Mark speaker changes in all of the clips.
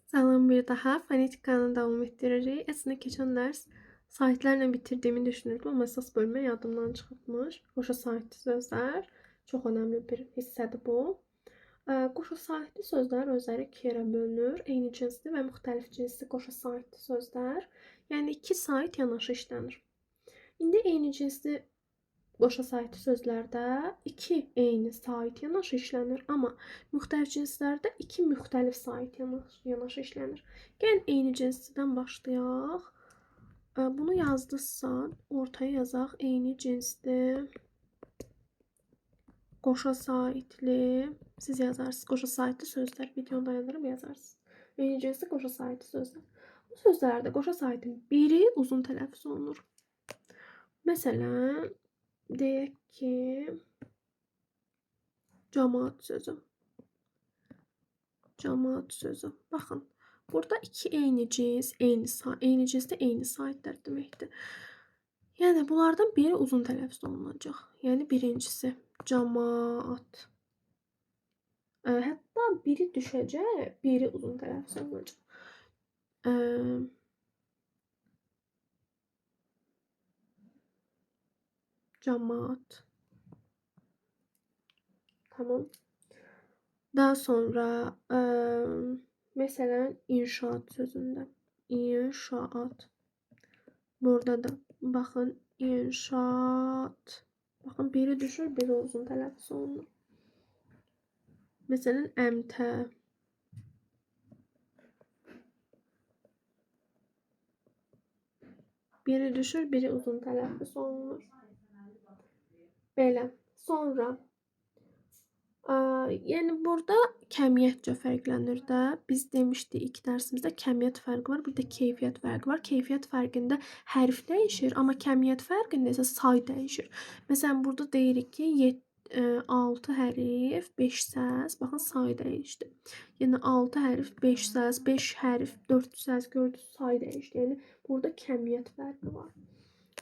Speaker 1: Salam bir daha. Fonetikanı davam ettiririk. Əslində keçən dərs saitlərlə bitirdiyimi düşünürdüm, amma əsas bölmə yadımdan çıxıbmış. Qoşa saitli sözlər çox önəmli bir hissədir bu. Qoşa saitli sözlər özləri iki yerə bölünür. Eyni cinsli və müxtəlif cinsli qoşa saitli sözlər. Yəni iki sait yanaşı işlənir. İndi eyni cinsli qoşa saitli sözlərdə iki eyni sait yanaşı işlənir, amma müxtəlif cinslərdə iki müxtəlif sait yanaşı işlənir. Gəlin eyni cinslidən başlayaq. Bunu yazdısa, ortaya yazaq eyni cinsli qoşa saitli. Siz yazarsınız qoşa saitli sözlər. Videonu dayandırıb yazarsınız. Eyni cinsli qoşa saitli sözlər. Bu sözlərdə qoşa saitin biri uzun tələffüz olunur. Məsələn, deyək ki, camaat sözü. Camaat sözü. Baxın, burada iki eyni cins, eyni cinsdə eyni saitlər deməkdir. Yəni bunlardan biri uzun tələffüz olunacaq. Yəni birincisi camaat. Hətta biri düşəcək, biri uzun tələffüz olunacaq. Camaat. Tamam. Daha sonra mesela inşaat sözünde. İnşaat. Burada da bakın inşaat. Bakın biri düşür, biri uzun telaffuz olunur. Mesela əmtə. Biri düşür, biri uzun telaffuz olunur. Belə. Sonra yəni burada kəmiyyətcə fərqlənir də. Biz demişdik ilk dərsimizdə kəmiyyət fərqi var, bir də keyfiyyət fərqi var. Keyfiyyət fərqində hərf dəyişir, amma kəmiyyət fərqində isə say dəyişir. Məsələn, burada deyirik ki, 6 hərf, 5 səs, baxın say dəyişdi. Yəni 6 hərf, 5 səs, 5 hərf, 4 səs, gördünüz, say dəyişdi. Yəni burada kəmiyyət fərqi var.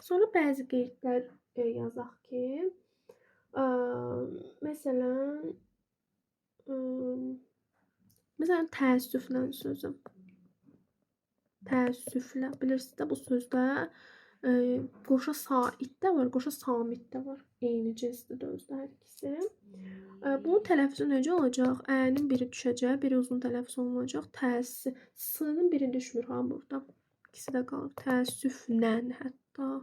Speaker 1: Sonra bəzi qeydlər yazaq ki, Məsələn, təəssüflə sözü. Təəssüflə. Bilirsiniz də bu sözdə qoşa sait də var, qoşa samit də var. Eyni cinslidir özdə hər ikisi. Bunun tələffüzü necə olacaq? Ənin biri düşəcək, biri uzun tələffüz olunacaq. S-nin biri düşmür ha burada. İkisi də qalır. Təəssüflə hətta.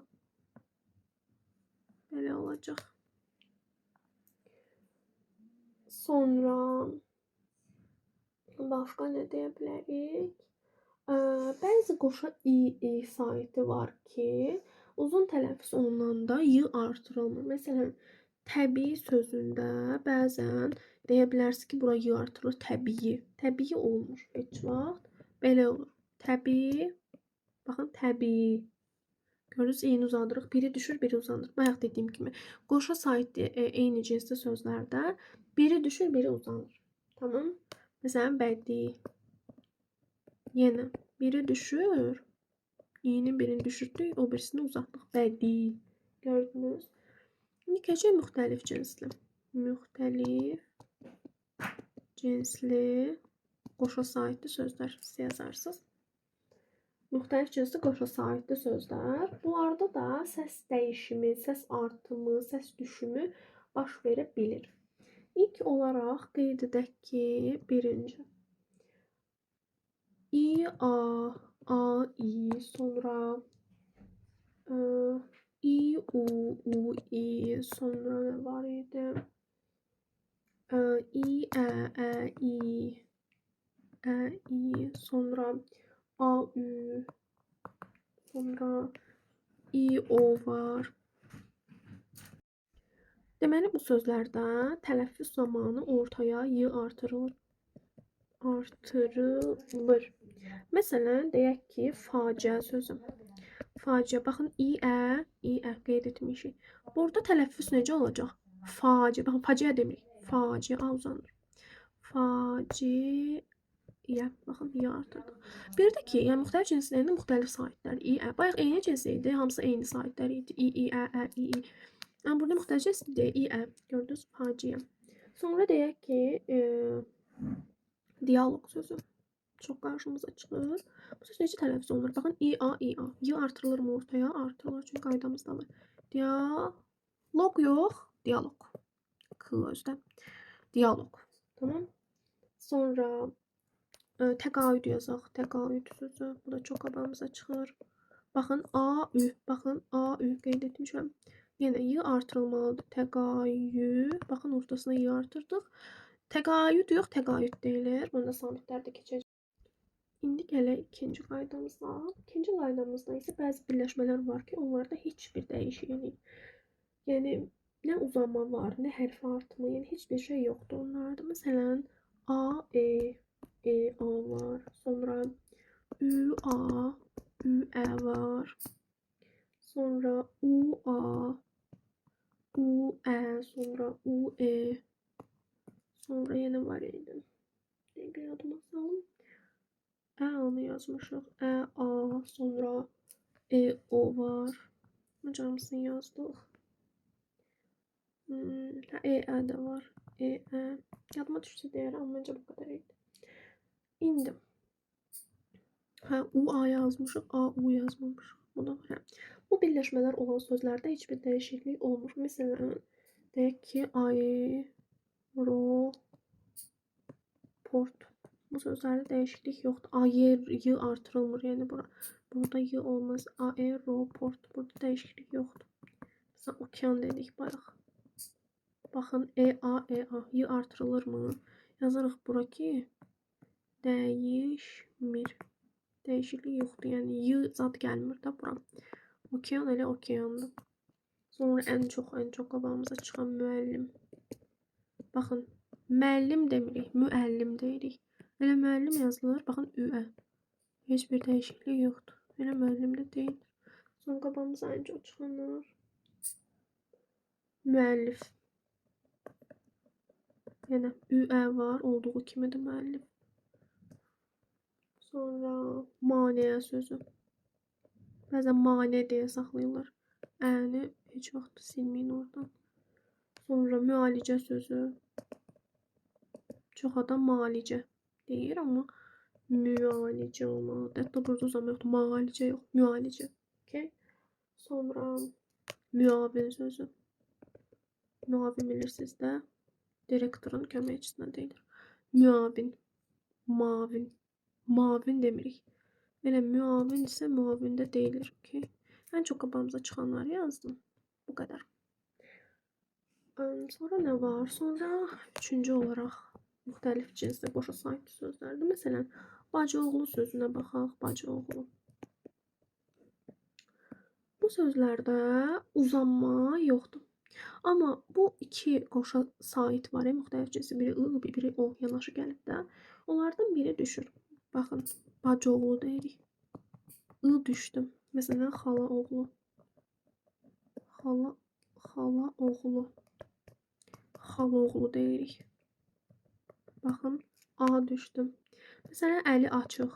Speaker 1: Belə olacaq. Sonra başqa nə deyə bilərik? Bəzi qoşa i saiti var ki, uzun tələffüz olunanda y artırılmır. Məsələn, təbii sözündə bəzən deyə bilərsiniz ki, bura y artırılır, təbii. Təbii olmur heç vaxt. Belə olur. Təbii. Baxın, təbii. Görürüz, eyni uzandırıq. Biri düşür, biri uzandır. Bayaq dediyim kimi, qoşa saitli eyni cinsli sözlərdə biri düşür, biri uzanır. Tamam. Məsələn, bədii. Yenə biri düşür, i'nin birini düşürdük, o birisini uzatdıq. Bədii. Gördünüz? İndi keçək müxtəlif cinsli. Müxtəlif cinsli qoşa saitli sözlər siz yazarsınız. Müxtəlif cinsli qoşa saitli sözlər. Bunlarda da səs dəyişimi, səs artımı, səs düşümü baş verə bilir. İlk olaraq qeyd edək ki, birinci i, a, i, sonra i, u, i, sonra nə var idi? I, i, sonra a, ü, sonra i, o var. Deməli, bu sözlərdə tələffüz zamanı ortaya y artırılır. Məsələn, deyək ki, faciə sözü. Faciə, baxın, i-ə qeyd etmişik. Burada tələffüz necə olacaq? Faciə, baxın, faciə demirik. Faciə uzanır. Faciə, baxın, y artırdıq. Bir də ki, yəni müxtəlif cinslərində müxtəlif saitlər. i-ə, bayaq eyni cins idi, hamısı eyni saitlər idi. i-ə, i-i. Yəni burada müxtəlif cinslidir. i-ə, gördünüz, faciə. Sonra deyək ki, dialoq sözü. çok qarşımıza çıxır. Bu söz necə tələffüz olunur? Baxın, ia, ia. Y artırılırmı ortaya? Artırılır, çünki qaydamızda var. Dialog yox, dialog. K özdə. Dialog. Tamam. Sonra təqaüd yazaq. Təqaüd sözü. Bu da çox qabağımıza çıxır. Baxın, a, ü. Baxın, a, ü qeyd etmişəm. Yenə y artırılmalıdır. Təqaüd. Baxın, ortasına y artırdıq. Təqaüd yox, təqaüd deyilir. Bunda samitlər də keçəcək. İndi gələk ikinci qaydamıza. İkinci qaydamızda isə bəzi birləşmələr var ki, onlarda heç bir dəyişiklik. Yəni, nə uzanma var, nə hərf artımı, yəni heç bir şey yoxdur onlarda. Məsələn, a, a var. Sonra ü, a, ü, ə var. Sonra u, a, u, ə, sonra u, e. Sonra yenə var idi. Dəqiqə yadıma salım. A'nı yazmışıq. Ə, a, sonra e, o var. Hamısını yazdıq. E, ə də var. E, ə. Yadıma düşsə deyərəm, amma məncə bu qədər idi. İndi. U, a yazmışıq. A, u yazmamışıq. Bu da var. Bu birləşmələr olan sözlərdə heç bir dəyişiklik olmur. Məsələn, deyək ki, aeroport. Bu sözlərdə dəyişiklik yoxdur. Ayer, y artırılmır. Yəni burada y olmaz. Aeroport. Burada dəyişiklik yoxdur. Məsələn, okean dedik bayaq. Baxın, e-a, e-a. Y artırılırmı? Yazırıq bura ki, dəyişmir. Dəyişiklik yoxdur. Yəni, y zad gəlmir də bura. Okean elə okeandır. Sonra ən çox qabağımıza çıxan müəllim. Baxın, müəllim demirik, müəllim deyirik. Elə müəllim yazılır. Baxın, ü-ə. Heç bir dəyişiklik yoxdur. Elə müəllim də deyil. Sonra qabağımıza ən çox çıxanlar. Müəllif. Yəni, ü-ə var. Olduğu kimidir müəllif. Sonra maneə sözü. Bəzən manə deyə saxlayırlar. Əni heç vaxt silməyin oradan. Sonra müalicə sözü. Çox adam malicə deyir, amma müalicə olmalıdır. Hətta burada uzanma yoxdur. Malicə yox, müalicə. Okay? Sonra müavin sözü. Müavin bilirsiniz də. Direktorun köməkçisinə deyilir. Müavin. Mavin. Mavin demirik. Elə müavin isə müavində deyilir. Okay? Ən çox qabağımıza çıxanları yazdım. Bu qədər. Sonra nə var? Sonra üçüncü olaraq müxtəlif cinsli qoşa sahibli sözlərdir. Məsələn, bacıoğlu sözünə baxaq. Bacıoğlu. Bu sözlərdə uzanma yoxdur. Amma bu iki qoşa sait var. Müxtəlif cinsi. Biri ı, biri o yanaşı gəlib də. Onlardan biri düşür. Baxın, bacıoğlu deyirik. I düşdüm. Məsələn, xala oğlu. Xala oğlu. Xala oğlu deyirik. Baxın, a düşdüm. Məsələn, əli açıq.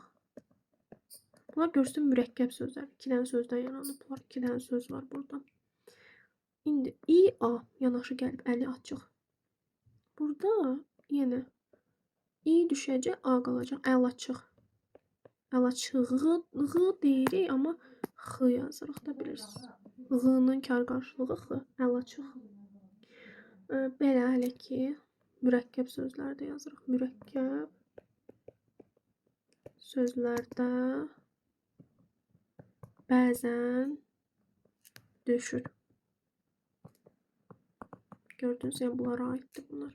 Speaker 1: Bunlar görsün mürəkkəb sözlər. 2 dənə sözdən yaranıblar. 2 dənə söz var burada. İndi i-a yanaşı gəlib, əli açıq. Burada yenə i düşəcək, a qalacaq. Əl açıq. Əl açığı deyirik, amma x yazırıq da bilirsiniz. X-nın kar qarşılığı x. Əl açıq. Belə hələ ki, mürəkkəb sözlərdə yazırıq. Mürəkkəb sözlərdə bəzən düşür. Gördünüz, yəni bunlara aiddir bunlar.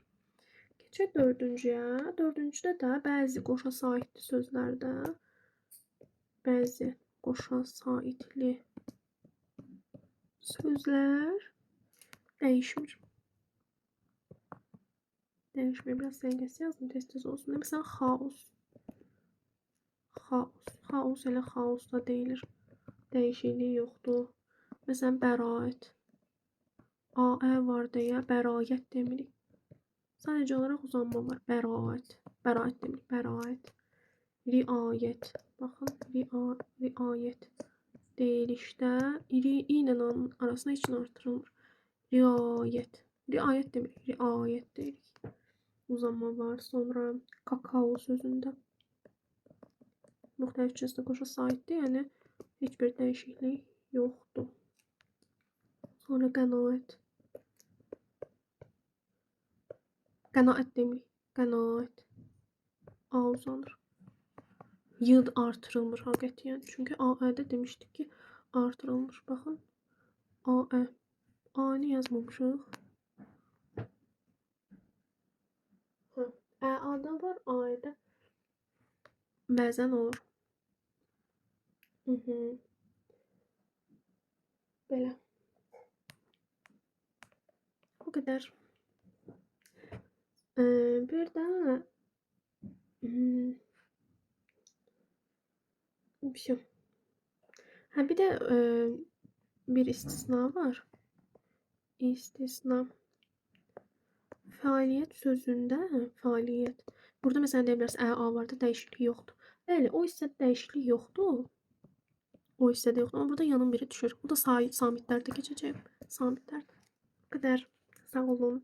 Speaker 1: Keçək dördüncüyə. Dördüncüdə də bəzi qoşa saitli sözlərdə bəzi qoşa saitli sözlər dəyişmir. Dəyişmir. Biraz səngəsi yazdım, tez-tez olsun. Məsələn, xaos. Xaos elə xaos da deyilir. Dəyişiklik yoxdur. Məsələn, bəraət. A-ə var deyə bəraət demirik. Sadəcə olaraq uzanma var. Bəraət. Bəraət demirik. Bəraət. Riayət. Baxın, riayət deyilişdə iri ilə arasında heç nə artırılmır. Riayət. Riayət demirik. Riayət deyirik. Uzanma var. Sonra kakao sözündə. müxtəlif cinsdə qoşa sahibdir. Yəni heç bir dəyişiklik yoxdur. Sonra qənaət. Qənaət demirik. Qənaət. A uzanır. Y artırılmır həqiqətən. Çünki A-Ədə demişdik ki, artırılmış. Baxın. A-Ə. A-nı yazmamışıq. Ə-Ədə var, A-Ədə. Bəzən olur. Belə. O qədər. Bir də bir də bir istisna var. İstisna. Fəaliyyət sözündə fəaliyyət. Burada məsələn deyə bilərsiniz, A var da dəyişiklik yoxdur. Bəli, o hissədə dəyişiklik yoxdur. O hissədə yoxdur. Amma burada yanın biri düşür. Bu da samitlərdə keçəcək. Samitlər. Bu qədər. Sağ olun.